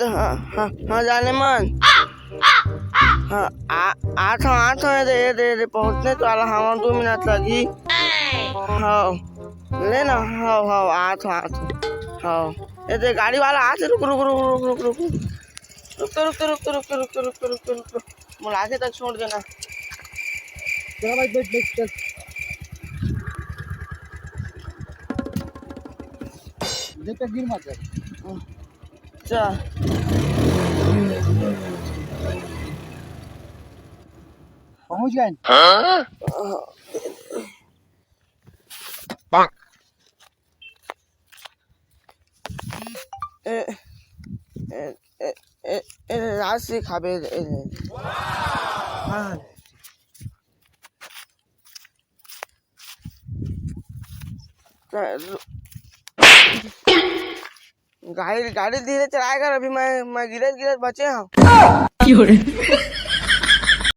हाँ जाने मन। हाँ आ था ये पहुँचने तो वाला हवा 2 मिनट लगी। हाँ लेना। हाँ आ था। हाँ ये गाड़ी वाला आ रुक रुक रुक रुक रुक रुक मुलाके तक छोड़ देना। चल भाई बैठ चल। देख के गिर मत जा। चल पहुंच गए। राशि खाबे। हाँ गाड़ी धीरे चलाएगा। अभी मैं गिरत बचे हूँ।